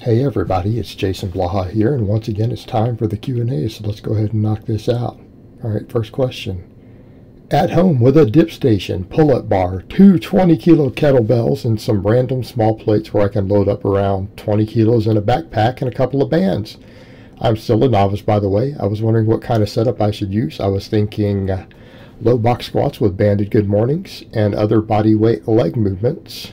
Hey everybody, it's Jason Blaha here, and once again it's time for the Q&A, so let's go ahead and knock this out. Alright, first question. At home with a dip station, pull-up bar, two 20-kilo kettlebells, and some random small plates where I can load up around 20 kilos in a backpack and a couple of bands. I'm still a novice, by the way. I was wondering what kind of setup I should use. I was thinking low box squats with banded good mornings and other body weight leg movements.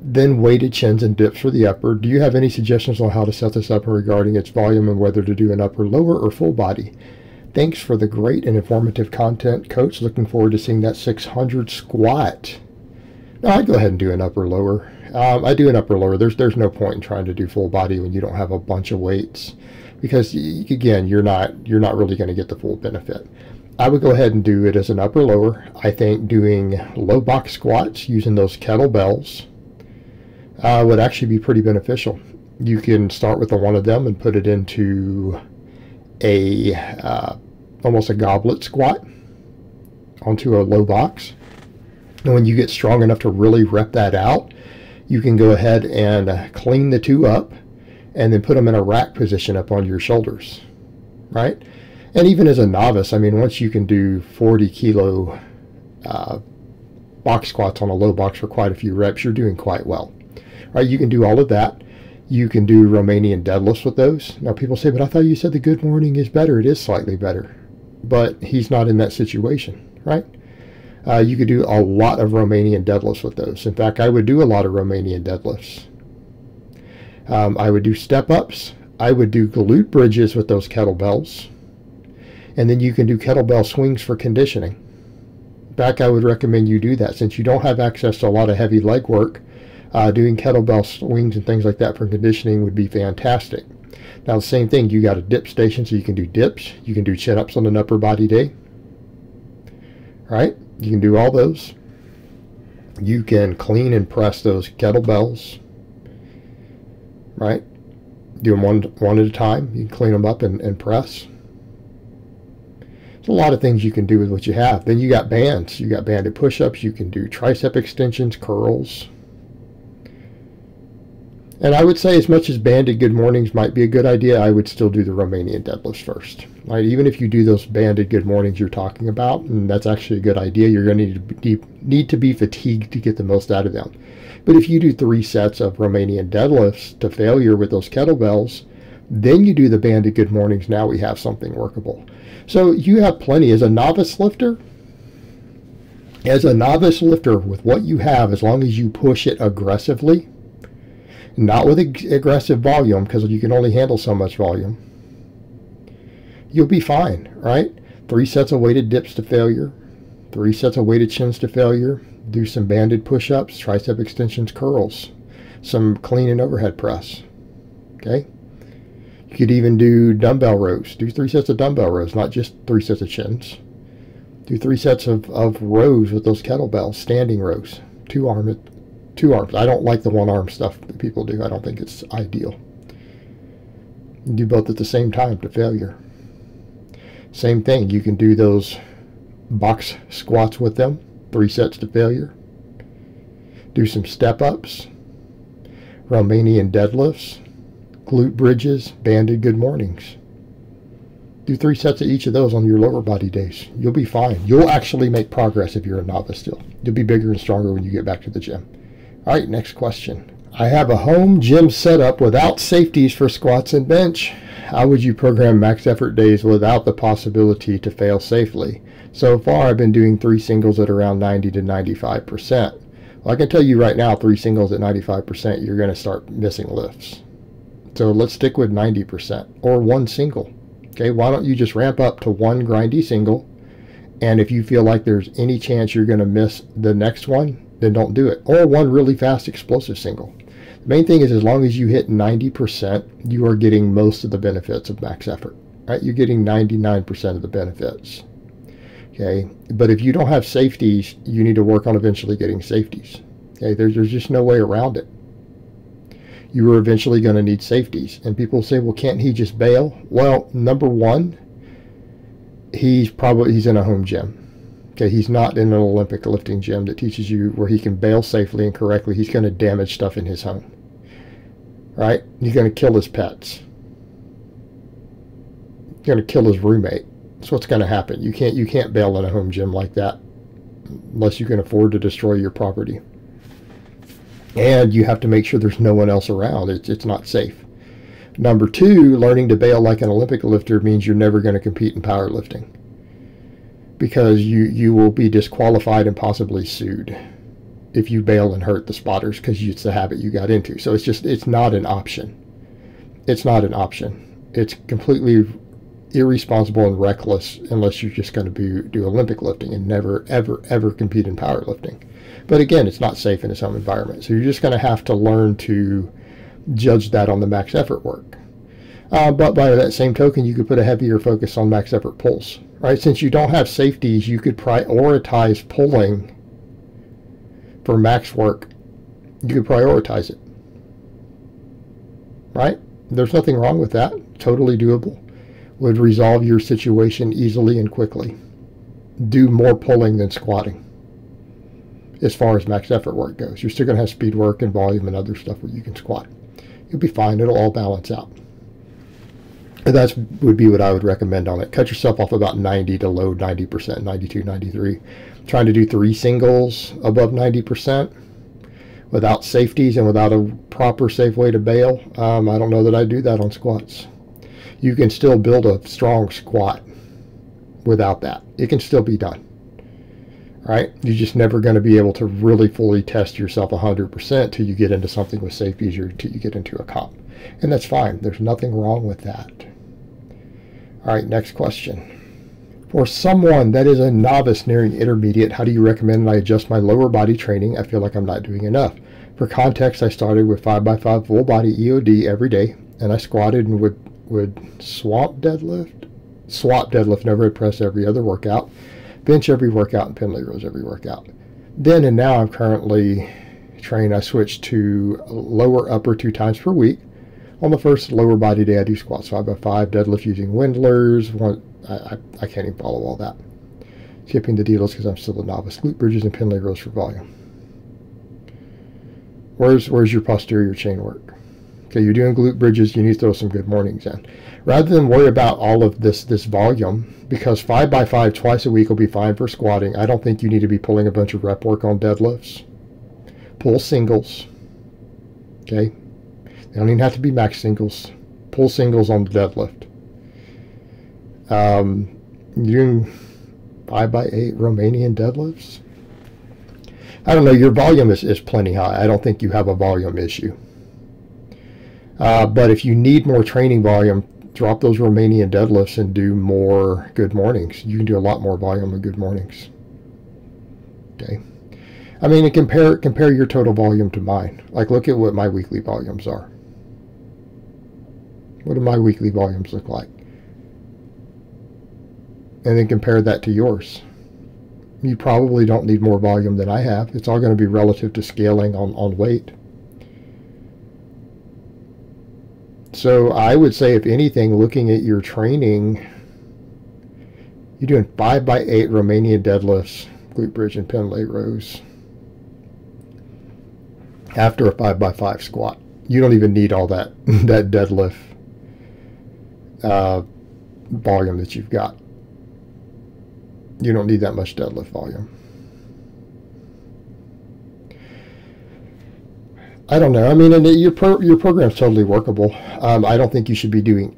Then weighted chins and dips for the upper. Do you have any suggestions on how to set this up regarding its volume and whether to do an upper, lower, or full body? Thanks for the great and informative content, Coach. Looking forward to seeing that 600 squat. No, I'd go ahead and do an upper, lower. I do an upper, lower. There's no point in trying to do full body when you don't have a bunch of weights, because again, you're not really going to get the full benefit. I would go ahead and do it as an upper, lower. I think doing low box squats using those kettlebells would actually be pretty beneficial. You can start with one of them and put it into a almost a goblet squat onto a low box. And when you get strong enough to really rep that out, you can go ahead and clean the two up and then put them in a rack position up on your shoulders, right? And even as a novice, I mean, once you can do 40-kilo box squats on a low box for quite a few reps, you're doing quite well. Right, you can do all of that. You can do Romanian deadlifts with those. Now people say, but I thought you said the good morning is better. It is slightly better, but he's not in that situation, right? You could do a lot of Romanian deadlifts with those. In fact, I would do a lot of Romanian deadlifts. I would do step-ups. I would do glute bridges with those kettlebells. And then you can do kettlebell swings for conditioning. In fact, I would recommend you do that since you don't have access to a lot of heavy leg work. Doing kettlebell swings and things like that for conditioning would be fantastic. Now the same thing, you got a dip station, so you can do dips. You can do chin-ups on an upper body day. Right? You can do all those. You can clean and press those kettlebells. Right? Do them one at a time. You can clean them up and press. There's a lot of things you can do with what you have. Then you got bands. You got banded push-ups. You can do tricep extensions, curls. And I would say, as much as banded good mornings might be a good idea, I would still do the Romanian deadlifts first. Right? Even if you do those banded good mornings you're talking about, and that's actually a good idea, you're going to need to be fatigued to get the most out of them. But if you do 3 sets of Romanian deadlifts to failure with those kettlebells, then you do the banded good mornings. Now we have something workable. So you have plenty. As a novice lifter, with what you have, as long as you push it aggressively, not with aggressive volume, because you can only handle so much volume, you'll be fine, right? 3 sets of weighted dips to failure, 3 sets of weighted chins to failure, do some banded push-ups, tricep extensions, curls, some clean and overhead press, okay? You could even do dumbbell rows. Do 3 sets of dumbbell rows, not just 3 sets of chins. Do 3 sets of rows with those kettlebells, standing rows, 2 arms. I don't like the 1-arm stuff that people do. I don't think it's ideal. You do both at the same time to failure. Same thing. You can do those box squats with them, 3 sets to failure. Do some step-ups, Romanian deadlifts, glute bridges, banded good mornings. Do 3 sets of each of those on your lower body days. You'll be fine. You'll actually make progress if you're a novice still. You'll be bigger and stronger when you get back to the gym. All right, next question. I have a home gym setup without safeties for squats and bench. How would you program max effort days without the possibility to fail safely? So far, I've been doing 3 singles at around 90 to 95%. Well, I can tell you right now, 3 singles at 95%, you're going to start missing lifts. So let's stick with 90% or 1 single. Okay, why don't you just ramp up to 1 grindy single, and if you feel like there's any chance you're going to miss the next one, then don't do it. Or 1 really fast explosive single. The main thing is, as long as you hit 90%, you are getting most of the benefits of max effort. Right? You're getting 99% of the benefits. Okay, but if you don't have safeties, you need to work on eventually getting safeties. Okay, there's just no way around it. You are eventually going to need safeties. And people say, well, can't he just bail? Well, number one, he's in a home gym. Okay, he's not in an Olympic lifting gym that teaches you where he can bail safely and correctly. He's going to damage stuff in his home. Right? He's going to kill his pets. He's going to kill his roommate. That's what's going to happen. You can't bail in a home gym like that unless you can afford to destroy your property. And you have to make sure there's no one else around. It's not safe. Number two, learning to bail like an Olympic lifter means you're never going to compete in powerlifting, because you will be disqualified and possibly sued if you bail and hurt the spotters, because it's the habit you got into. So it's not an option. It's not an option. It's completely irresponsible and reckless unless you're just going to do Olympic lifting and never, ever, ever compete in powerlifting. But again, it's not safe in his home environment. So you're just going to have to learn to judge that on the max effort work. But by that same token, you could put a heavier focus on max effort pulls, right? Since you don't have safeties, you could prioritize pulling for max work. You could prioritize it, right? There's nothing wrong with that. Totally doable. Would resolve your situation easily and quickly. Do more pulling than squatting as far as max effort work goes. You're still going to have speed work and volume and other stuff where you can squat. You'll be fine. It'll all balance out. And that would be what I would recommend on it. Cut yourself off about 90 to load 90%, 92, 93. Trying to do 3 singles above 90% without safeties and without a proper safe way to bail. I don't know that I do that on squats. You can still build a strong squat without that. It can still be done. Right? You're just never going to be able to really fully test yourself 100% till you get into something with safeties or till you get into a comp. And that's fine. There's nothing wrong with that. All right, next question. For someone that is a novice nearing intermediate, how do you recommend I adjust my lower body training? I feel like I'm not doing enough. For context, I started with 5x5 full body EOD every day, and I squatted and would swap deadlift and overhead press every other workout, bench every workout, and pendlay rows every workout. Then and now I'm currently trained. I switched to lower upper 2 times per week. On the first lower body day, I do squats 5x5, deadlift using wendlers. I can't even follow all that. Skipping the deloads because I'm still a novice. Glute bridges and pendlay rows for volume. Where's your posterior chain work? Okay, you're doing glute bridges. You need to throw some good mornings in. Rather than worry about all of this volume, because 5x5 twice a week will be fine for squatting. I don't think you need to be pulling a bunch of rep work on deadlifts. Pull singles. Okay. They don't even have to be max singles. Pull singles on the deadlift. You're doing 5x8 Romanian deadlifts. I don't know. Your volume is plenty high. I don't think you have a volume issue. But if you need more training volume, drop those Romanian deadlifts and do more good mornings. You can do a lot more volume of good mornings. Okay. I mean, and compare your total volume to mine. Like, look at what my weekly volumes are. What do my weekly volumes look like? And then compare that to yours. You probably don't need more volume than I have. It's all going to be relative to scaling on weight. So I would say, if anything, looking at your training, you're doing 5x8 Romanian deadlifts, glute bridge and pendlay rows after a 5x5 squat. You don't even need all that deadlift volume that you've got. You don't need that much deadlift volume. I don't know. I mean, and your program's totally workable. I don't think you should be doing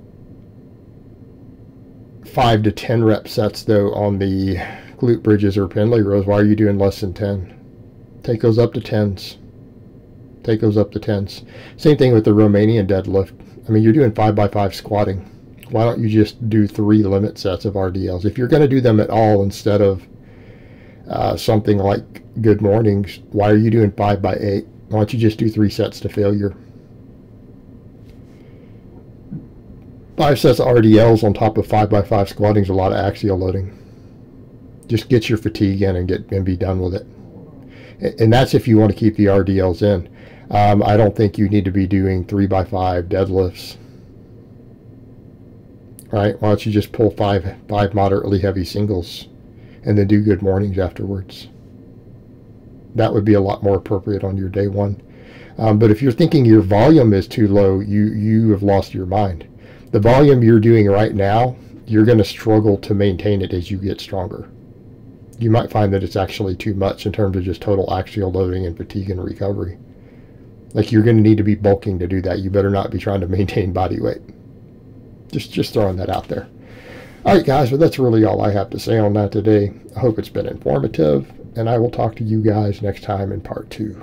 5 to 10 rep sets, though, on the glute bridges or pendlay rows. Why are you doing less than 10? Take those up to 10s. Take those up to 10s. Same thing with the Romanian deadlift. I mean, you're doing 5x5 squatting. Why don't you just do 3 limit sets of RDLs? If you're going to do them at all instead of something like good mornings, why are you doing 5x8? Why don't you just do 3 sets to failure? 5 sets of RDLs on top of 5x5 squatting is a lot of axial loading. Just get your fatigue in and be done with it. And that's if you want to keep the RDLs in. I don't think you need to be doing 3x5 deadlifts. Right? Why don't you just pull 5 moderately heavy singles and then do good mornings afterwards. That would be a lot more appropriate on your day one. But if you're thinking your volume is too low, you have lost your mind. The volume you're doing right now, you're going to struggle to maintain it as you get stronger. You might find that it's actually too much in terms of just total axial loading and fatigue and recovery. Like, you're going to need to be bulking to do that. You better not be trying to maintain body weight. Just throwing that out there. All right, guys, well, that's really all I have to say on that today. I hope it's been informative, and I will talk to you guys next time in part 2.